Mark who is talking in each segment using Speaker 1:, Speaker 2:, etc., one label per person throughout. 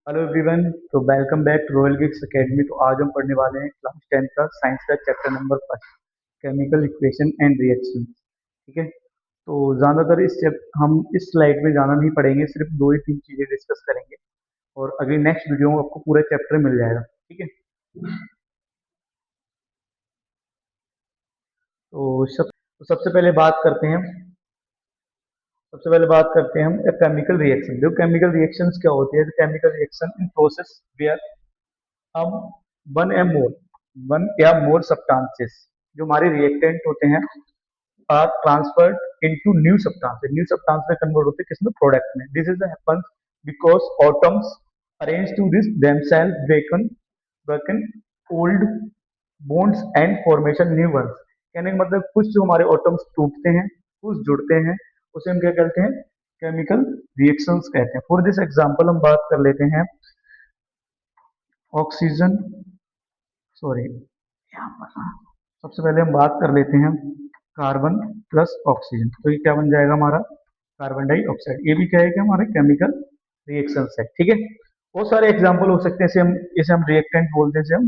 Speaker 1: Hello everyone. तो welcome back to Royal Gigs Academy. तो आज हम पढ़ने वाले हैं क्लास 10 का साइंस का chapter number 5, chemical equation and reaction. ठीक है। तो ज़्यादातर हम इस स्लाइड में ज़्यादा नहीं पढ़ेंगे, सिर्फ दो ही तीन चीज़ें डिस्कस करेंगे और अगली नेक्स्ट वीडियो में आपको पूरा चैप्टर मिल जाएगा। ठीक है। तो सबसे पहले बात करते हैं हम केमिकल रिएक्शन। जो केमिकल रिएक्शंस क्या होती है? Chemical reaction in process where हम वन या मोर सब्सटेंसेस, जो हमारे रिएक्टेंट होते हैं, are transferred into new substance में कन्वर्ट होते हैं, किसमें? प्रोडक्ट में। This is happens because atoms arrange to this themself broken old bonds and formation new ones. कहने का मतलब कुछ जो हमारे एटम्स टूटते हैं, कुछ जुड़ते हैं, उसे हम क्या कहते हैं? केमिकल रिएक्शंस कहते हैं। फॉर दिस एग्जांपल हम बात कर लेते हैं ऑक्सीजन, सॉरी, सबसे पहले हम बात कर लेते हैं कार्बन प्लस ऑक्सीजन। तो ये क्या बन जाएगा हमारा? Carbon dioxide. ये भी क्या है कि हमारे केमिकल रिएक्शंस है। ठीक है। बहुत सारे एग्जांपल हो सकते हैं। इसे हम रिएक्टेंट बोलते हैं, इसे हम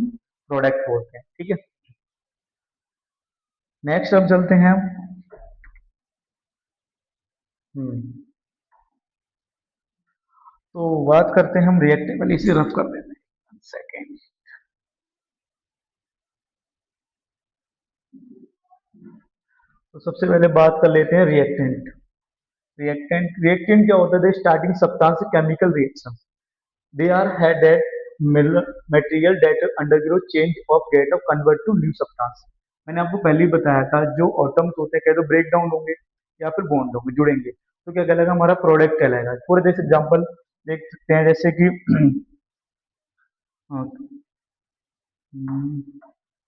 Speaker 1: प्रोडक्ट बोलते हैं। ठीक है। नेक्स्ट अब चलते हैं। हम्म तो बात करते हैं हम रिएक्टेबल। इसे रफ कर देते हैं। सेकेंड। तो सबसे पहले बात कर लेते हैं रिएक्टेंट। रिएक्टेंट क्या होता है? Starting substance chemical reaction. They are had that material that undergo change of get of convert to new substance। मैंने आपको पहले ही बताया था, जो एटम्स होते हैं क्या तो ब्रेक डाउन होंगे या फिर बॉन्ड होंगे, जुड़ेंगे, तो क्या कहलाएगा? हमारा प्रोडक्ट कहलाएगा। फॉर दिस एग्जांपल देख सकते हैं, जैसे कि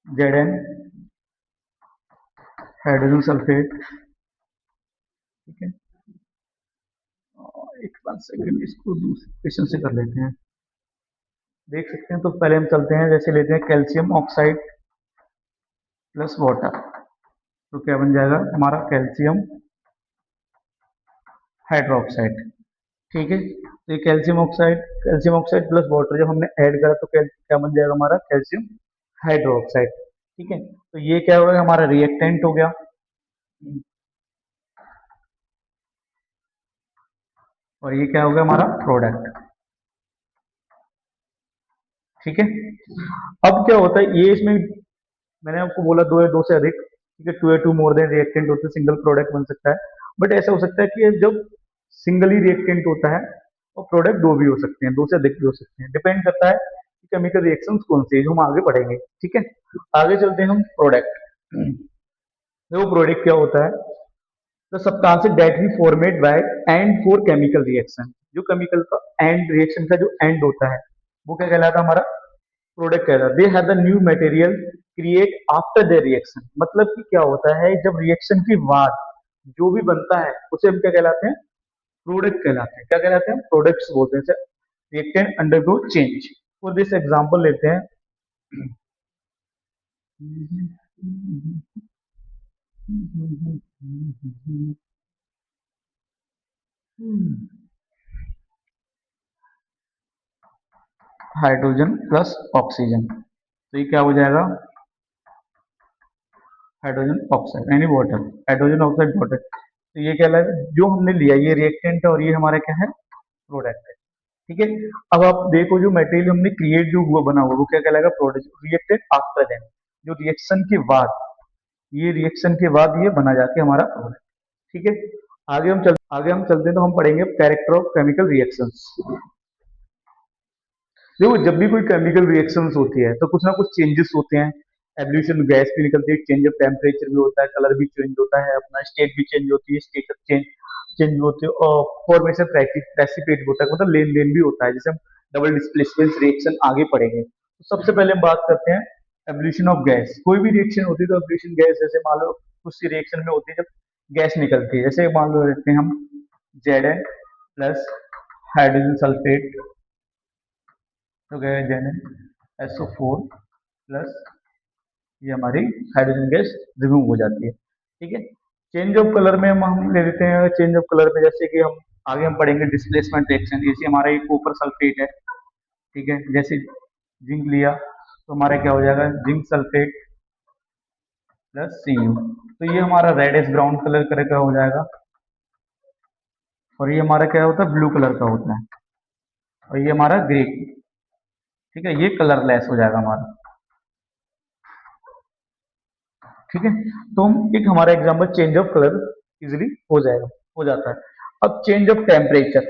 Speaker 1: जेड एन हाइड्रोजन सल्फेट। ठीक है। एक बार सेकंड, इसको दूसरे क्वेश्चन से कर लेते हैं। देख सकते हैं। तो पहले हम चलते हैं, जैसे लेते हैं कैल्शियम ऑक्साइड प्लस वाटर। तो क्या बन जाएगा हमारा? Calcium hydroxide. ठीक है। तो ये कैल्शियम ऑक्साइड प्लस वाटर जब हमने ऐड करा तो क्या बन जाएगा हमारा? Calcium hydroxide. ठीक है। तो ये क्या होगा? हमारा रिएक्टेंट हो गया। और ये क्या हो गया? हमारा प्रोडक्ट। ठीक है। अब क्या होता है? ये इसमें मैंने आपको बोला दो या दो से अधिक। ठीक है। टू या टू मोर देन रिएक्टेंट होते हैं, सिंगल प्रोडक्ट बन सकता है। बट ऐसा हो सकता है कि जब सिंगल ही रिएक्टेंट होता है और प्रोडक्ट दो भी हो सकते हैं, दो से अधिक भी हो सकते हैं। डिपेंड करता है कि केमिकल रिएक्शंस कौन सी है, जो हम आगे पढ़ेंगे। ठीक है। आगे चलते हैं हम प्रोडक्ट। वो प्रोडक्ट क्या होता है? तो substance that we format by and for chemical reaction. जो केमिकल का एंड, रिएक्शन का जो एंड होता है, वो क्या कहलाता है? हमारा प्रोडक्ट कहलाता है। They have the new material create after the reaction. मतलब कि क्या होता है? जब रिएक्शन के बाद जो भी बनता है उसे हम क्या कहलाते हैं? प्रोडक्ट कहलाते हैं। क्या कहलाते हैं? प्रोडक्ट्स बोलते हैं। Reactant undergo change. For this example लेते हैं हाइड्रोजन प्लस ऑक्सीजन। तो ये क्या हो जाएगा? हाइड्रोजन ऑक्साइड यानी वाटर। Hydrogen oxide water. तो ये क्या लगा? जो हमने लिया ये रिएक्टेंट है और ये हमारा क्या है? प्रोडक्ट है। ठीक है। अब आप देखो, जो मटेरियल हमने क्रिएट जो हुआ बना हुआ, वो क्या कहलाएगा? प्रोडक्ट। रिएक्टेंट आफ्टर देन, जो रिएक्शन के बाद, ये रिएक्शन के बाद ये बना जाके हमारा प्रोडक्ट। ठीक है। आगे हम चलते हैं तो हम पढ़ेंगे कैरेक्टर ऑफ केमिकल रिएक्शंस। देखो, जब भी कोई केमिकल रिएक्शंस होती है तो कुछ ना कुछ चेंजेस होते हैं। एवोल्यूशन, गैस भी निकलती है, चेंज ऑफ टेम्परेचर भी होता है, कलर भी चेंज होता है, अपना स्टेट भी चेंज होती है, स्टेट ऑफ चेंज चेंज होते हैं, और फॉर्मेशन प्रेसिपिटेट होता है, मतलब लेन देन भी होता है, जैसे हम डबल डिस्प्लेसमेंट रिएक्शन आगे पढ़ेंगे। तो सबसे पहले हम बात करते हैं एवोल्यूशन ऑफ गैस। कोई भी रिएक्शन होती है तो एवोल्यूशन गैस, जैसे मान लो कुछ सी रिएक्शन में होती है जब गैस निकलती है, जैसे मान लो लेते हैं हम Z N plus hydrogen sulphate. तो गया जेड एन SO4 प्लस, ये हमारी हाइड्रोजन गैस रिमूव हो जाती है। ठीक है। चेंज ऑफ कलर में हम ले लेते हैं, चेंज ऑफ कलर में जैसे कि हम आगे हम पढ़ेंगे डिस्प्लेसमेंट रिएक्शन। जैसे हमारा ये कॉपर सल्फेट है, ठीक है, जैसे जिंक लिया तो हमारा क्या हो जाएगा, जिंक सल्फेट प्लस Cu। तो ये हमारा रेडिश ब्राउन कलर का हो जाएगा, और ये हमारा क्या होता है, ब्लू कलर का होता है, और ये हमारा ग्रे। ठीक है, ये कलरलेस हो जाएगा हमारा। ठीक है, तो हम एक हमारा example change of colour easily हो जाएगा, हो जाता है। अब चेंज ऑफ टेम्परेचर,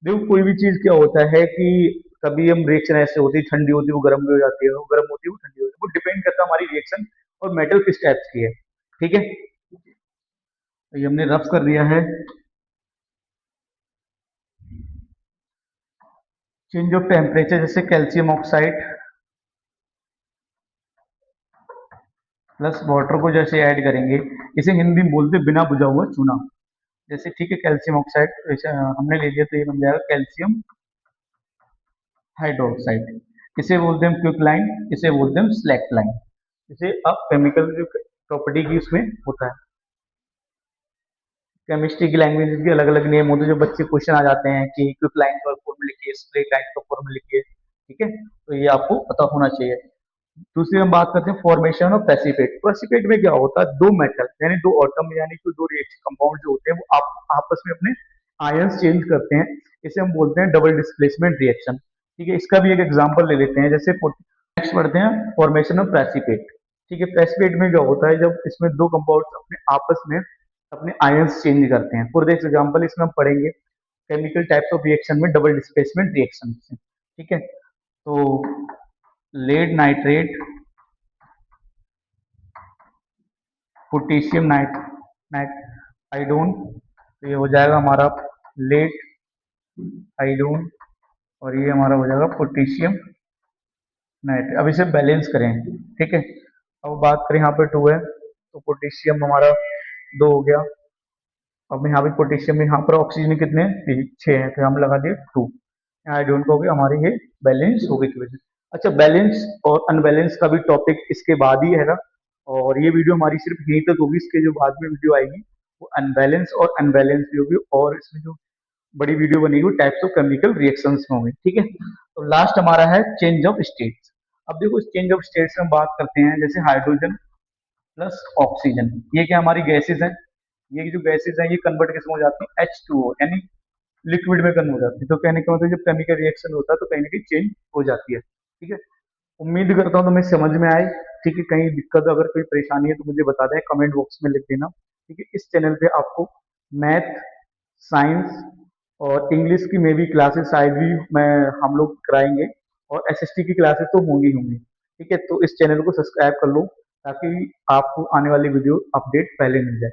Speaker 1: देखो कोई भी चीज क्या होता है कि कभी हम रिएक्शन ऐसे होती है, ठंडी होती है वो गर्म भी हो जाती है, वो गर्म होती है वो ठंडी होती है, वो डिपेंड करता है हमारी रिएक्शन और मेटल किस टाइप की है। ठीक है, तो ये हमने रफ कर दिया है। चेंज ऑफ टेम्परेचर, जैसे कैल्शियम ऑक्साइड प्लस वाटर को जैसे ऐड करेंगे, इसे हिंदी में बोलते हैं बिना बुझा हुआ चूना। जैसे ठीक है, कैल्शियम ऑक्साइड जैसे हमने ले लिया तो ये बन जाएगा कैल्शियम हाइड्रोक्साइड। इसे बोलते हैं क्विक लाइन, इसे बोलते हैं स्लैक लाइन। इसे अब केमिकल जो प्रॉपर्टी की उसमें होता है, केमिस्ट्री की लैंग्वेज के अलग अलग नेम होते हैं, जो बच्चे क्वेश्चन आ जाते हैं कि क्विक लाइन का फॉर्मूला लिखिए, स्ट्रेट लाइन का फॉर्मूला लिखिए। ठीक है, तो ये आपको पता होना चाहिए। दूसरी हम बात करते हैं फॉर्मेशन ऑफ प्रेसिपिटेट। प्रेसिपिटेट में क्या होता है, दो मेटल यानी दो एटम यानी कि दो रिएक्शन कंपाउंड जो होते हैं वो आपस में अपने आयंस चेंज करते हैं, इसे हम बोलते हैं डबल डिस्प्लेसमेंट रिएक्शन। ठीक है, इसका भी एक एग्जांपल ले लेते हैं, जैसे नेक्स्ट पढ़ते हैं फॉर्मेशन ऑफ प्रेसिपिटेट। ठीक है, प्रेसिपिटेट में क्या होता है, जब इसमें दो कंपाउंड अपने आपस में अपने आयंस चेंज करते हैं। फॉर एग्जाम्पल इसमें हम पढ़ेंगे केमिकल टाइप्स ऑफ रिएक्शन में डबल डिस्प्लेसमेंट रिएक्शन। ठीक है, तो लेड नाइट्रेट पोटेशियम नाइट नाइट आइडोन, तो ये हो जाएगा हमारा लेड आइडोन, और ये हमारा हो जाएगा पोटेशियम नाइट्रेट। अब इसे बैलेंस करें। ठीक है, अब बात करें यहाँ पे टू है, तो पोटेशियम हमारा दो हो गया। अब यहाँ पे पोटेशियम में यहाँ पर ऑक्सीजन कितने हैं, छह हैं, तो हम लगा दिए टू। आइडोन को हो गया, हमारी ये बैलेंस हो गई थी वजह। अच्छा, बैलेंस और अनबैलेंस का भी टॉपिक इसके बाद ही है ना, और ये वीडियो हमारी सिर्फ यहीं तक होगी, इसके जो बाद में वीडियो आएगी वो अनबैलेंस और अनबैलेंस भी होगी, और इसमें जो बड़ी वीडियो बनेगी वो टाइप्स ऑफ केमिकल रिएक्शंस में होंगी। ठीक है, तो लास्ट हमारा है चेंज ऑफ स्टेट्स। अब देखो इस चेंज ऑफ स्टेट्स में बात करते हैं, जैसे हाइड्रोजन प्लस ऑक्सीजन, ये क्या हमारी गैसेज हैं, ये जो गैसेज हैं ये कन्वर्ट किसमें हो जाती है, H2O यानी लिक्विड में कन्वर्ट हो जाती है। तो कहने का मतलब जब केमिकल रिएक्शन होता है तो कहीं ना कहीं चेंज हो जाती है। ठीक है, उम्मीद करता हूँ तुम्हें समझ में आए। ठीक है, कहीं दिक्कत अगर कोई परेशानी है तो मुझे बता दें, कमेंट बॉक्स में लिख देना। ठीक है, इस चैनल पे आपको मैथ, साइंस और इंग्लिश की मे भी क्लासेस शायद भी मैं हम लोग कराएंगे, और एसएसटी की क्लासेस तो होंगी होंगी। ठीक है, तो इस चैनल को सब्सक्राइब कर लो ताकि आपको आने वाली वीडियो अपडेट पहले मिल जाए।